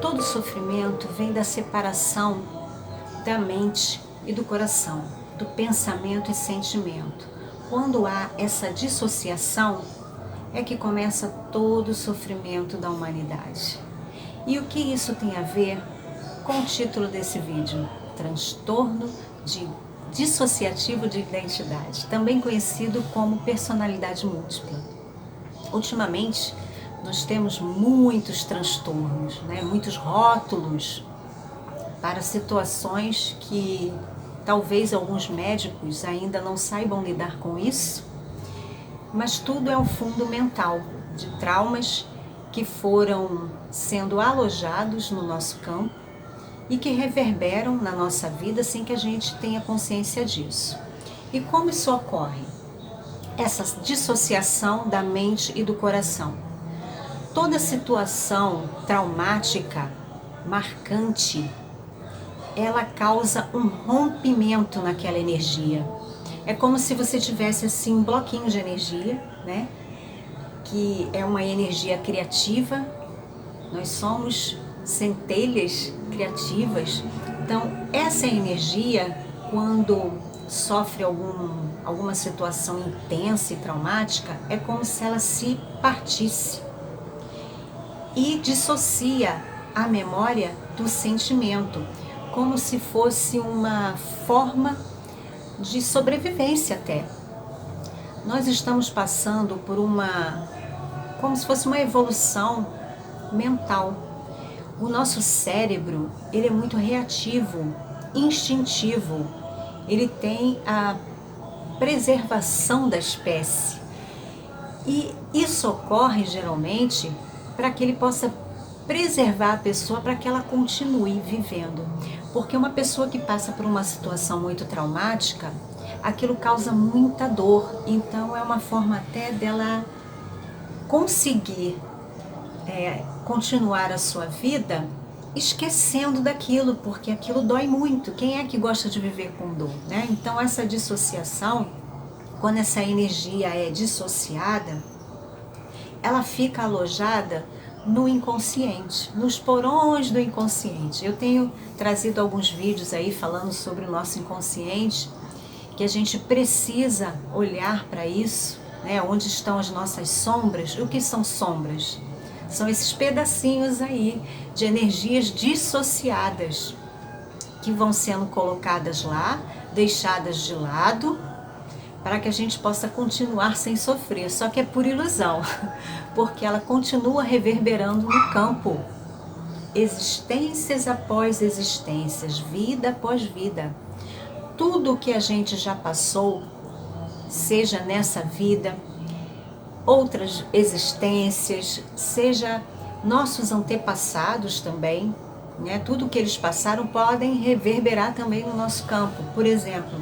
Todo sofrimento vem da separação da mente e do coração, do pensamento e sentimento. Quando há essa dissociação, é que começa todo o sofrimento da humanidade. E o que isso tem a ver com o título desse vídeo? Transtorno dissociativo de identidade, também conhecido como personalidade múltipla. Ultimamente, nós temos muitos transtornos, muitos rótulos para situações que talvez alguns médicos ainda não saibam lidar com isso, mas tudo é um fundo mental de traumas que foram sendo alojados no nosso campo e que reverberam na nossa vida sem que a gente tenha consciência disso. E como isso ocorre? Essa dissociação da mente e do coração. Toda situação traumática, marcante, ela causa um rompimento naquela energia. É como se você tivesse assim um bloquinho de energia, que é uma energia criativa. Nós somos centelhas criativas. Então, essa energia, quando sofre alguma situação intensa e traumática, é como se ela se partisse e dissocia a memória do sentimento, como se fosse uma forma de sobrevivência até. Nós estamos passando por como se fosse uma evolução mental. O nosso cérebro, ele é muito reativo, instintivo. Ele tem a preservação da espécie. E isso ocorre geralmente para que ele possa preservar a pessoa, para que ela continue vivendo. Porque uma pessoa que passa por uma situação muito traumática, aquilo causa muita dor. Então é uma forma até dela conseguir continuar a sua vida esquecendo daquilo, porque aquilo dói muito. Quem é que gosta de viver com dor, Então essa dissociação, quando essa energia é dissociada, ela fica alojada no inconsciente, nos porões do inconsciente. Eu tenho trazido alguns vídeos aí falando sobre o nosso inconsciente, que a gente precisa olhar para isso, onde estão as nossas sombras. O que são sombras? São esses pedacinhos aí de energias dissociadas que vão sendo colocadas lá, deixadas de lado, para que a gente possa continuar sem sofrer. Só que é por ilusão, porque ela continua reverberando no campo. Existências após existências, vida após vida. Tudo o que a gente já passou, seja nessa vida, outras existências, seja nossos antepassados também, tudo que eles passaram podem reverberar também no nosso campo. Por exemplo,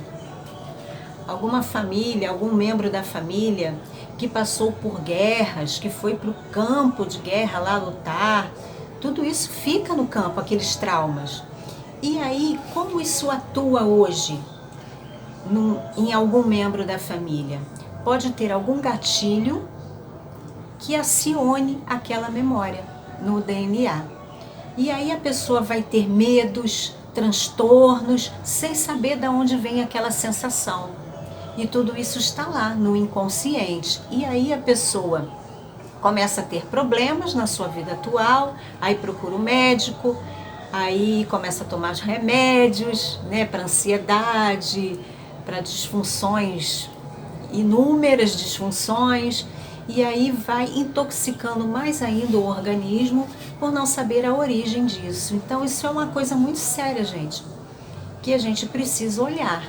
alguma família, algum membro da família que passou por guerras, que foi para o campo de guerra lá lutar, tudo isso fica no campo, aqueles traumas. E aí, como isso atua hoje em algum membro da família? Pode ter algum gatilho que acione aquela memória no DNA. E aí a pessoa vai ter medos, transtornos, sem saber de onde vem aquela sensação. E tudo isso está lá no inconsciente. E aí a pessoa começa a ter problemas na sua vida atual, aí procura o médico, aí começa a tomar os remédios, para ansiedade, para disfunções, inúmeras disfunções, e aí vai intoxicando mais ainda o organismo por não saber a origem disso. Então isso é uma coisa muito séria, gente, que a gente precisa olhar.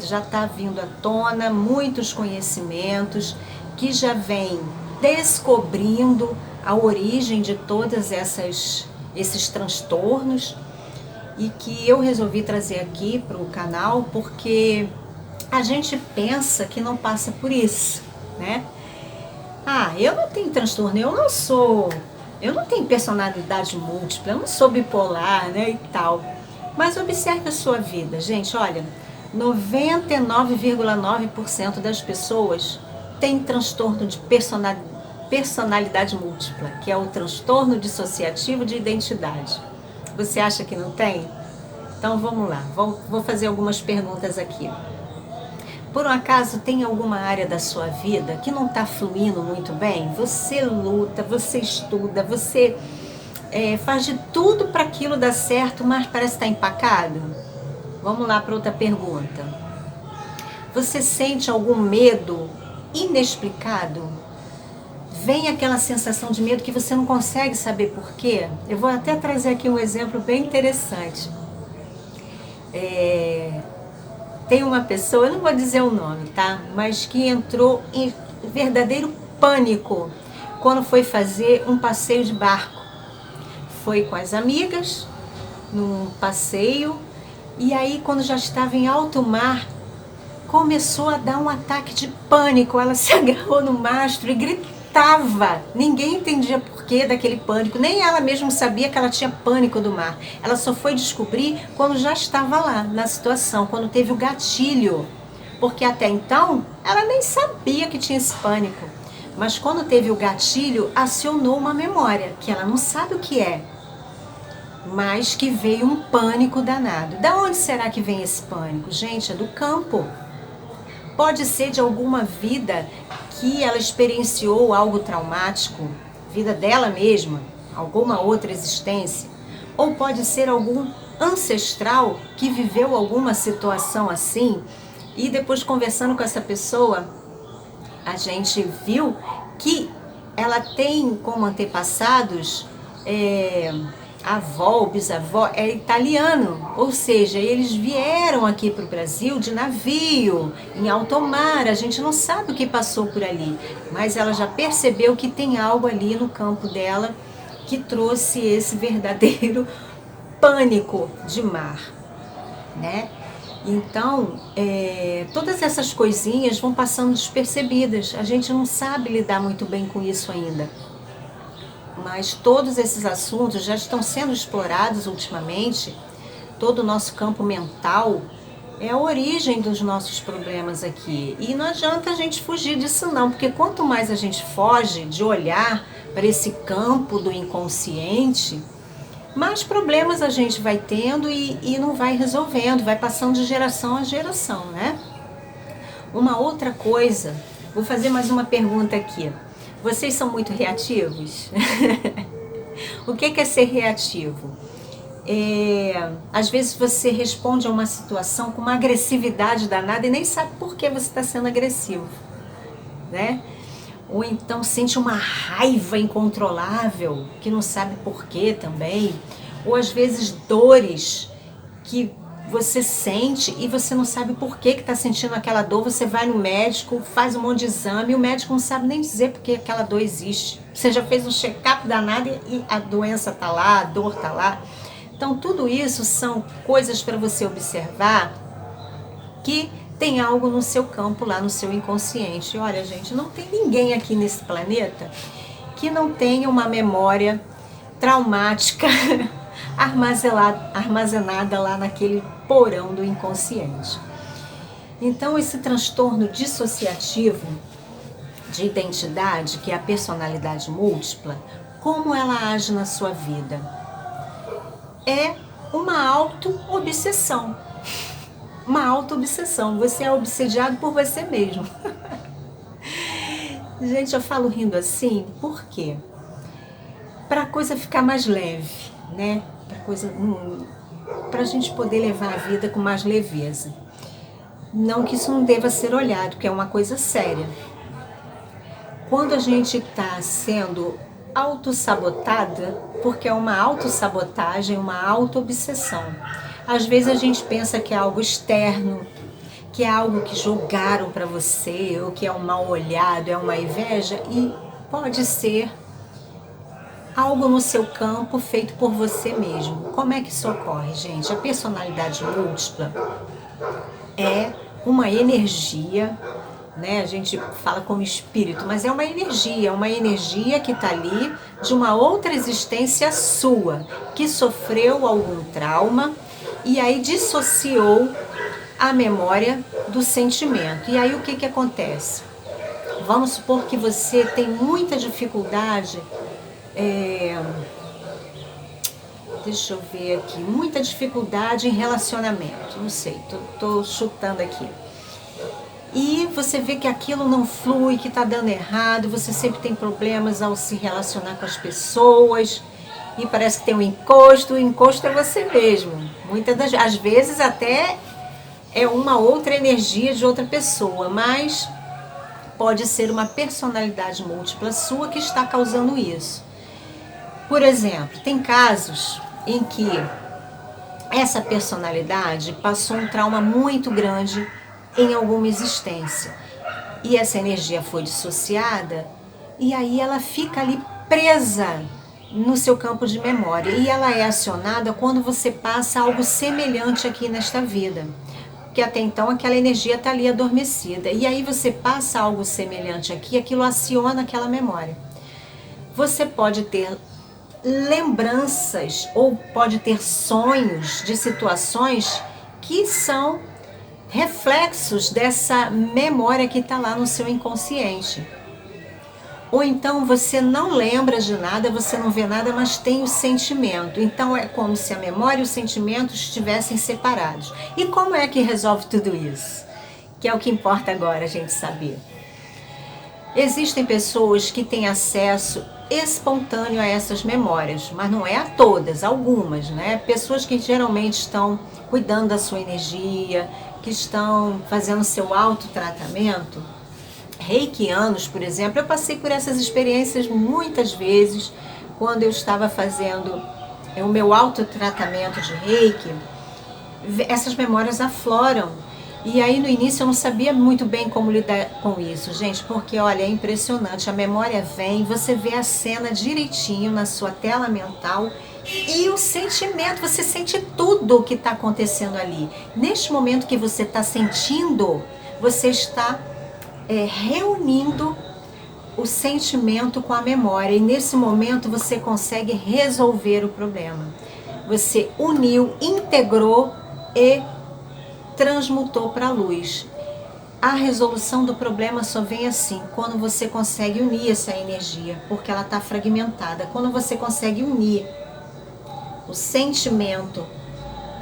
Já está vindo à tona muitos conhecimentos que já vêm descobrindo a origem de todas esses transtornos, e que eu resolvi trazer aqui para o canal porque a gente pensa que não passa por isso, eu não tenho transtorno, eu não tenho personalidade múltipla, eu não sou bipolar, e tal. Mas observe a sua vida, gente, olha, 99,9% das pessoas tem transtorno de personalidade múltipla, que é o transtorno dissociativo de identidade. Você acha que não tem? Então vamos lá, vou fazer algumas perguntas aqui. Por um acaso tem alguma área da sua vida que não está fluindo muito bem? Você luta, você estuda, você faz de tudo para aquilo dar certo, mas parece estar empacado? Vamos lá para outra pergunta. Você sente algum medo inexplicado? Vem aquela sensação de medo que você não consegue saber por quê? Eu vou até trazer aqui um exemplo bem interessante. Tem uma pessoa, eu não vou dizer o nome, tá? Mas que entrou em verdadeiro pânico quando foi fazer um passeio de barco. Foi com as amigas, num passeio, e aí quando já estava em alto mar, começou a dar um ataque de pânico. Ela se agarrou no mastro e gritava. Ninguém entendia porquê daquele pânico, nem ela mesma sabia que ela tinha pânico do mar. Ela só foi descobrir quando já estava lá, na situação, quando teve o gatilho, porque até então ela nem sabia que tinha esse pânico. Mas quando teve o gatilho, acionou uma memória, que ela não sabe o que é, mas que veio um pânico danado. Da onde será que vem esse pânico? Gente, é do campo. Pode ser de alguma vida que ela experienciou algo traumático, vida dela mesma, alguma outra existência, ou pode ser algum ancestral que viveu alguma situação assim, e depois conversando com essa pessoa, a gente viu que ela tem como antepassados avó ou bisavó é italiano, ou seja, eles vieram aqui para o Brasil de navio, em alto mar. A gente não sabe o que passou por ali, mas ela já percebeu que tem algo ali no campo dela que trouxe esse verdadeiro pânico de mar, né? Então, todas essas coisinhas vão passando despercebidas, a gente não sabe lidar muito bem com isso ainda. Mas todos esses assuntos já estão sendo explorados ultimamente. Todo o nosso campo mental é a origem dos nossos problemas aqui. E não adianta a gente fugir disso não, porque quanto mais a gente foge de olhar para esse campo do inconsciente, mais problemas a gente vai tendo e não vai resolvendo, vai passando de geração a geração, né? Uma outra coisa, vou fazer mais uma pergunta aqui. Vocês são muito reativos? O que é ser reativo? Às vezes você responde a uma situação com uma agressividade danada e nem sabe por que você está sendo agressivo, né? Ou então sente uma raiva incontrolável, que não sabe por que também. Ou às vezes dores que você sente e você não sabe por que está sentindo aquela dor. Você vai no médico, faz um monte de exame e o médico não sabe nem dizer por que aquela dor existe. Você já fez um check-up danado e a doença está lá, a dor está lá. Então tudo isso são coisas para você observar que tem algo no seu campo, lá no seu inconsciente. Olha, gente, não tem ninguém aqui nesse planeta que não tenha uma memória traumática armazenada lá naquele porão do inconsciente. Então, esse transtorno dissociativo de identidade, que é a personalidade múltipla, como ela age na sua vida? É uma auto-obsessão. Uma auto-obsessão. Você é obsediado por você mesmo. Gente, eu falo rindo assim, por quê? Para a coisa ficar mais leve, né? Para a gente poder levar a vida com mais leveza. Não que isso não deva ser olhado, porque é uma coisa séria. Quando a gente está sendo autossabotada, porque é uma autossabotagem, uma auto-obsessão. Às vezes a gente pensa que é algo externo, que é algo que jogaram para você, ou que é um mal olhado, é uma inveja, e pode ser algo no seu campo feito por você mesmo. Como é que isso ocorre, gente? A personalidade múltipla é uma energia, né? A gente fala como espírito, mas é uma energia que está ali de uma outra existência sua, que sofreu algum trauma e aí dissociou a memória do sentimento. E aí o que acontece? vamos supor que você tem muita dificuldade, deixa eu ver aqui, muita dificuldade em relacionamento, não sei, tô chutando aqui. E você vê que aquilo não flui, que está dando errado, você sempre tem problemas ao se relacionar com as pessoas, e parece que tem um encosto, o encosto é você mesmo. Às vezes até é uma outra energia de outra pessoa, mas pode ser uma personalidade múltipla sua que está causando isso. Por exemplo, tem casos em que essa personalidade passou um trauma muito grande em alguma existência. E essa energia foi dissociada e aí ela fica ali presa no seu campo de memória. E ela é acionada quando você passa algo semelhante aqui nesta vida. Porque até então aquela energia está ali adormecida. E aí você passa algo semelhante aqui, aquilo aciona aquela memória. Você pode ter lembranças ou pode ter sonhos de situações que são reflexos dessa memória que está lá no seu inconsciente. Ou então você não lembra de nada, você não vê nada, mas tem o sentimento. Então é como se a memória e o sentimento estivessem separados. E como é que resolve tudo isso? Que é o que importa agora a gente saber. Existem pessoas que têm acesso espontâneo a essas memórias, mas não é a todas, algumas, né? Pessoas que geralmente estão cuidando da sua energia, que estão fazendo seu autotratamento, reikianos, por exemplo. Eu passei por essas experiências muitas vezes quando eu estava fazendo o meu autotratamento de reiki. Essas memórias afloram. E aí no início eu não sabia muito bem como lidar com isso, gente, porque olha, é impressionante, a memória vem, você vê a cena direitinho na sua tela mental e o sentimento, você sente tudo o que está acontecendo ali. Neste momento que você está sentindo, você está reunindo o sentimento com a memória e nesse momento você consegue resolver o problema. Você uniu, integrou e transmutou para a luz. A resolução do problema só vem assim, quando você consegue unir essa energia, porque ela está fragmentada. Quando você consegue unir o sentimento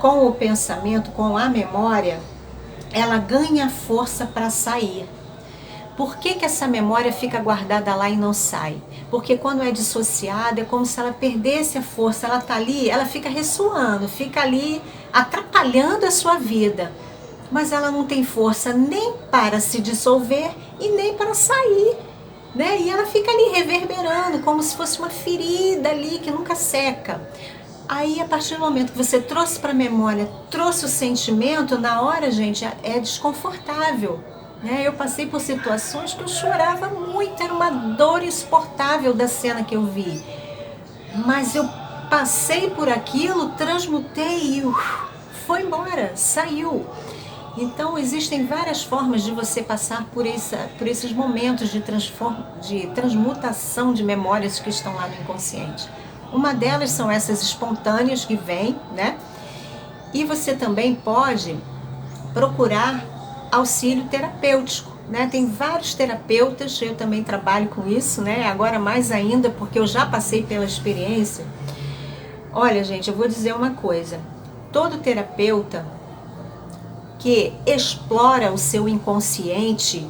com o pensamento, com a memória, ela ganha força para sair. Por que essa memória fica guardada lá e não sai? Porque quando é dissociada, é como se ela perdesse a força, ela está ali, ela fica ressoando, fica ali atrapalhando a sua vida. Mas ela não tem força nem para se dissolver e nem para sair, né? E ela fica ali reverberando, como se fosse uma ferida ali que nunca seca. Aí, a partir do momento que você trouxe para a memória, trouxe o sentimento, na hora, gente, é desconfortável. Eu passei por situações que eu chorava muito, era uma dor insuportável da cena que eu vi. Mas eu passei por aquilo, transmutei e foi embora, saiu. Então existem várias formas de você passar por esses momentos de transmutação de memórias que estão lá no inconsciente. Uma delas são essas espontâneas que vêm, né? E você também pode procurar auxílio terapêutico, né? Tem vários terapeutas, eu também trabalho com isso, né? Agora mais ainda, porque eu já passei pela experiência. Olha, gente, eu vou dizer uma coisa. Todo terapeuta que explora o seu inconsciente,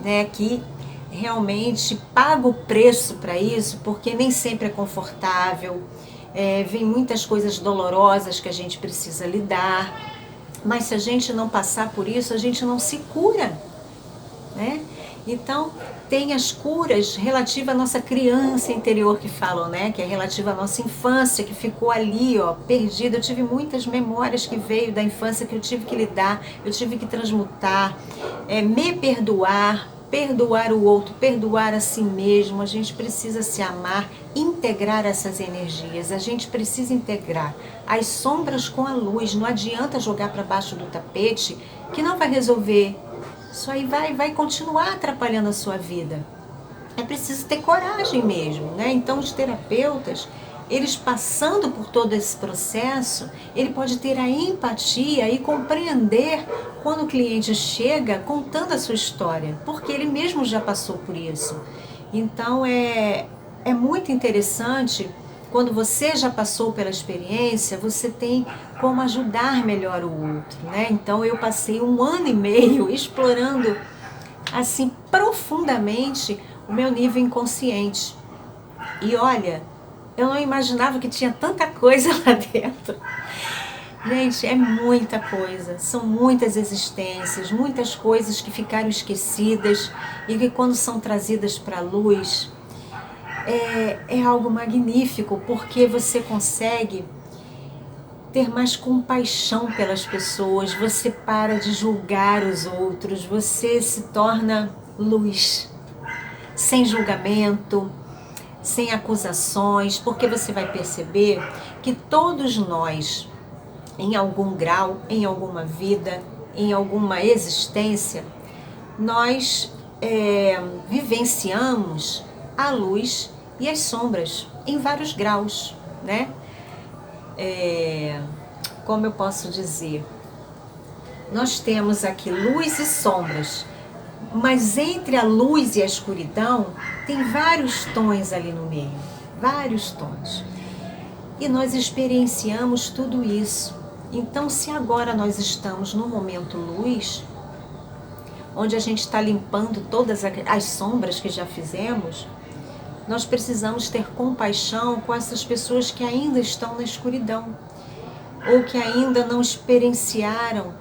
né? Que realmente paga o preço para isso, porque nem sempre é confortável. Vem muitas coisas dolorosas que a gente precisa lidar. Mas se a gente não passar por isso, a gente não se cura, né? Então, tem as curas relativas à nossa criança interior que falam, né? Que é relativa à nossa infância, que ficou ali, ó, perdida. Eu tive muitas memórias que veio da infância que eu tive que lidar, eu tive que transmutar, me perdoar, perdoar o outro, perdoar a si mesmo. A gente precisa se amar, integrar essas energias. A gente precisa integrar as sombras com a luz. Não adianta jogar para baixo do tapete, que não vai resolver. Isso aí vai continuar atrapalhando a sua vida. É preciso ter coragem mesmo, né? Então os terapeutas, eles passando por todo esse processo, ele pode ter a empatia e compreender quando o cliente chega contando a sua história, porque ele mesmo já passou por isso. Então é muito interessante, quando você já passou pela experiência, você tem como ajudar melhor o outro, né? Então eu passei 1 ano e meio explorando assim profundamente o meu nível inconsciente. E olha, eu não imaginava que tinha tanta coisa lá dentro. Gente, é muita coisa, são muitas existências, muitas coisas que ficaram esquecidas e que quando são trazidas para a luz, é algo magnífico, porque você consegue ter mais compaixão pelas pessoas, você para de julgar os outros, você se torna luz, sem julgamento, sem acusações, porque você vai perceber que todos nós, em algum grau, em alguma vida, em alguma existência, nós vivenciamos a luz e as sombras em vários graus, né? Como eu posso dizer? Nós temos aqui luz e sombras, mas entre a luz e a escuridão tem vários tons ali no meio, vários tons. E nós experienciamos tudo isso. Então, se agora nós estamos no momento luz, onde a gente está limpando todas as sombras que já fizemos, nós precisamos ter compaixão com essas pessoas que ainda estão na escuridão, ou que ainda não experienciaram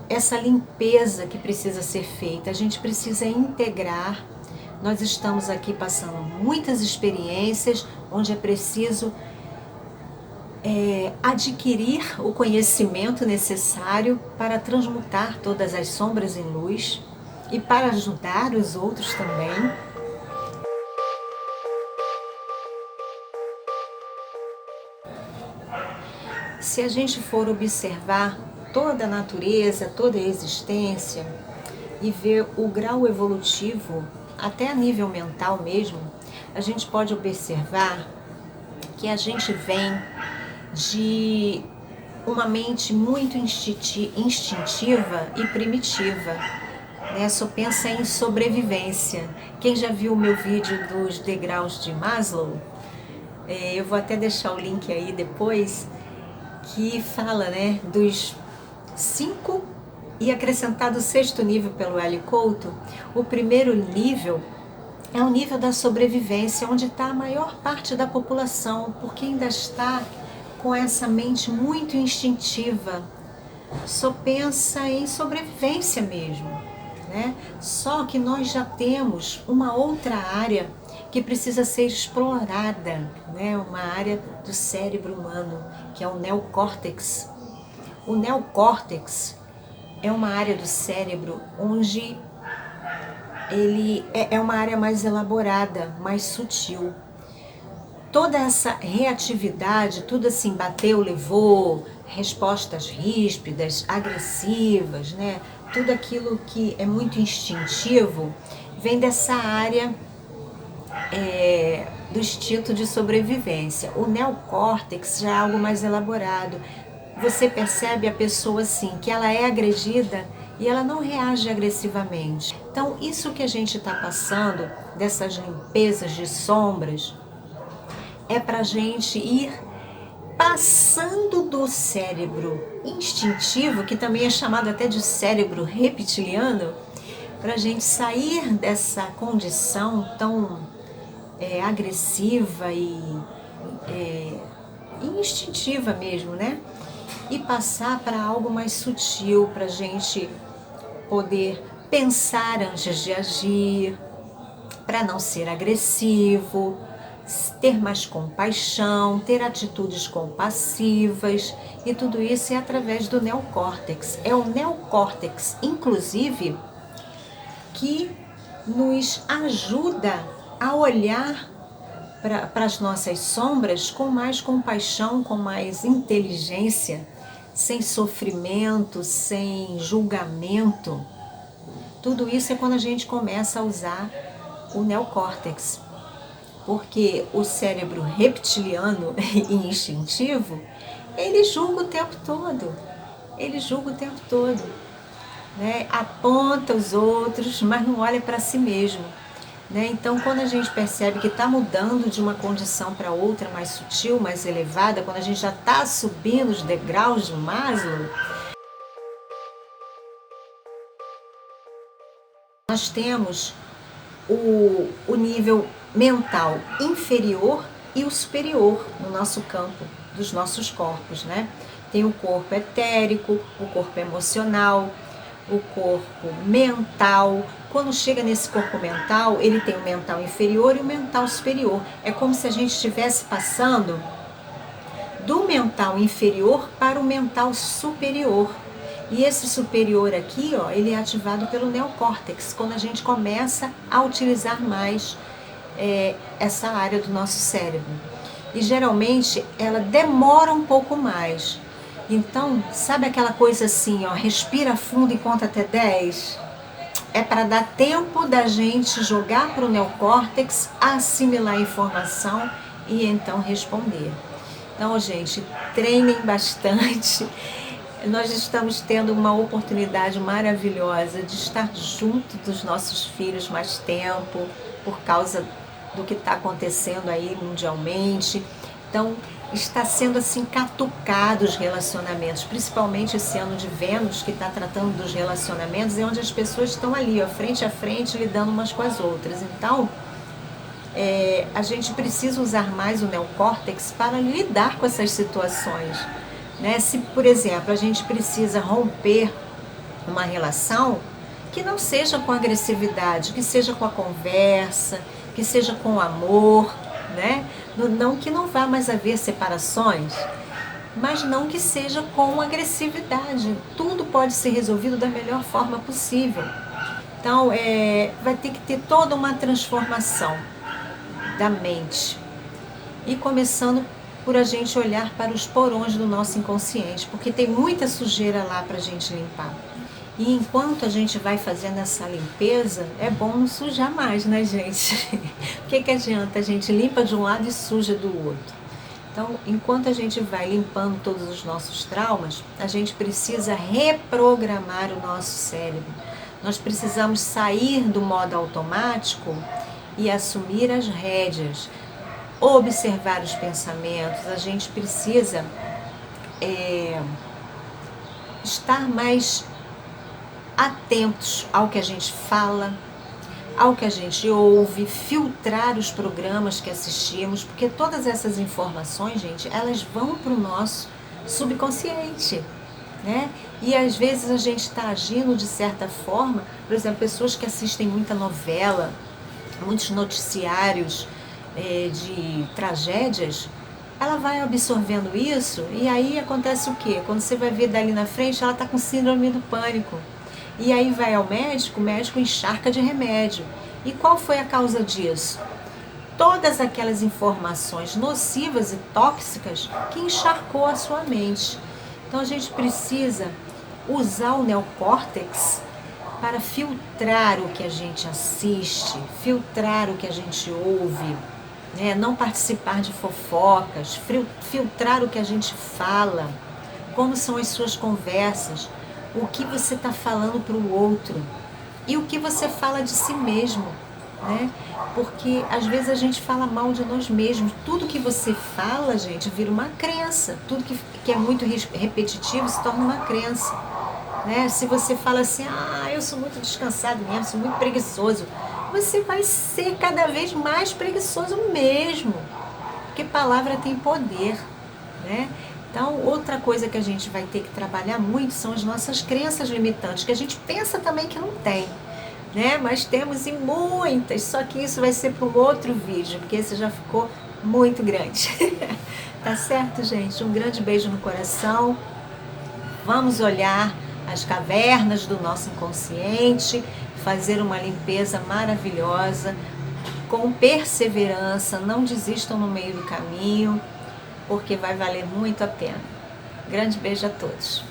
essa limpeza que precisa ser feita. A gente precisa integrar. Nós estamos aqui passando muitas experiências onde é preciso adquirir o conhecimento necessário para transmutar todas as sombras em luz e para ajudar os outros também. Se a gente for observar toda a natureza, toda a existência e ver o grau evolutivo, até a nível mental mesmo, a gente pode observar que a gente vem de uma mente muito instintiva e primitiva, né? Só pensa em sobrevivência. Quem já viu o meu vídeo dos degraus de Maslow, eu vou até deixar o link aí depois, que fala, né, dos 5 e acrescentado o 6º nível pelo L. Couto. O primeiro nível é o nível da sobrevivência, onde está a maior parte da população, porque ainda está com essa mente muito instintiva, só pensa em sobrevivência mesmo, né? Só que nós já temos uma outra área que precisa ser explorada, né? Uma área do cérebro humano, que é o neocórtex. O neocórtex é uma área do cérebro onde ele é uma área mais elaborada, mais sutil. Toda essa reatividade, tudo assim, bateu, levou, respostas ríspidas, agressivas, né? Tudo aquilo que é muito instintivo, vem dessa área do instinto de sobrevivência. O neocórtex já é algo mais elaborado. Você percebe a pessoa assim, que ela é agredida e ela não reage agressivamente. Então, isso que a gente está passando, dessas limpezas de sombras, é para a gente ir passando do cérebro instintivo, que também é chamado até de cérebro reptiliano, para a gente sair dessa condição tão agressiva e instintiva mesmo, né? E passar para algo mais sutil, para a gente poder pensar antes de agir, para não ser agressivo, ter mais compaixão, ter atitudes compassivas, e tudo isso é através do neocórtex. É o neocórtex, inclusive, que nos ajuda a olhar para as nossas sombras com mais compaixão, com mais inteligência, sem sofrimento, sem julgamento. Tudo isso é quando a gente começa a usar o neocórtex. Porque o cérebro reptiliano e instintivo, ele julga o tempo todo. Ele julga o tempo todo, né? Aponta os outros, mas não olha para si mesmo, né? Então, quando a gente percebe que está mudando de uma condição para outra, mais sutil, mais elevada, quando a gente já está subindo os degraus de Maslow, nós temos o nível mental inferior e o superior no nosso campo, dos nossos corpos, né? Tem o corpo etérico, o corpo emocional, o corpo mental. Quando chega nesse corpo mental, ele tem o mental inferior e o mental superior. É como se a gente estivesse passando do mental inferior para o mental superior. E esse superior aqui, ó, ele é ativado pelo neocórtex, quando a gente começa a utilizar mais essa área do nosso cérebro. E geralmente ela demora um pouco mais. Então, sabe aquela coisa assim, ó, respira fundo e conta até 10? É para dar tempo da gente jogar para o neocórtex, assimilar a informação e então responder. Então, gente, treinem bastante. Nós estamos tendo uma oportunidade maravilhosa de estar junto dos nossos filhos mais tempo, por causa do que está acontecendo aí mundialmente. Então, está sendo assim catucado os relacionamentos, principalmente esse ano de Vênus, que está tratando dos relacionamentos, é onde as pessoas estão ali, ó, frente a frente, lidando umas com as outras. Então, a gente precisa usar mais o neocórtex para lidar com essas situações, né? Se, por exemplo, a gente precisa romper uma relação, que não seja com agressividade, que seja com a conversa, que seja com o amor, né? Não que não vá mais haver separações, mas não que seja com agressividade. Tudo pode ser resolvido da melhor forma possível. Então, vai ter que ter toda uma transformação da mente. E começando por a gente olhar para os porões do nosso inconsciente, porque tem muita sujeira lá para a gente limpar. E enquanto a gente vai fazendo essa limpeza, é bom não sujar mais, né, gente? O que adianta? A gente limpa de um lado e suja do outro. Então, enquanto a gente vai limpando todos os nossos traumas, a gente precisa reprogramar o nosso cérebro. Nós precisamos sair do modo automático e assumir as rédeas, observar os pensamentos. A gente precisa estar mais atentos ao que a gente fala, ao que a gente ouve, filtrar os programas que assistimos, porque todas essas informações, gente, elas vão para o nosso subconsciente, né? E às vezes a gente está agindo de certa forma, por exemplo, pessoas que assistem muita novela, muitos noticiários de tragédias, ela vai absorvendo isso e aí acontece o quê? Quando você vai ver dali na frente, ela está com síndrome do pânico. E aí vai ao médico, o médico encharca de remédio. E qual foi a causa disso? Todas aquelas informações nocivas e tóxicas que encharcou a sua mente. Então a gente precisa usar o neocórtex para filtrar o que a gente assiste, filtrar o que a gente ouve, né? Não participar de fofocas, filtrar o que a gente fala, como são as suas conversas, o que você está falando para o outro e o que você fala de si mesmo, né? Porque às vezes a gente fala mal de nós mesmos. Tudo que você fala, gente, vira uma crença. Tudo que é muito repetitivo se torna uma crença, né? Se você fala assim, eu sou muito descansado mesmo, sou muito preguiçoso, você vai ser cada vez mais preguiçoso mesmo, porque palavra tem poder, né? Então, outra coisa que a gente vai ter que trabalhar muito são as nossas crenças limitantes, que a gente pensa também que não tem, né? Mas temos e muitas, só que isso vai ser para um outro vídeo, porque esse já ficou muito grande. Tá certo, gente? Um grande beijo no coração. Vamos olhar as cavernas do nosso inconsciente, fazer uma limpeza maravilhosa, com perseverança, não desistam no meio do caminho, porque vai valer muito a pena. Grande beijo a todos.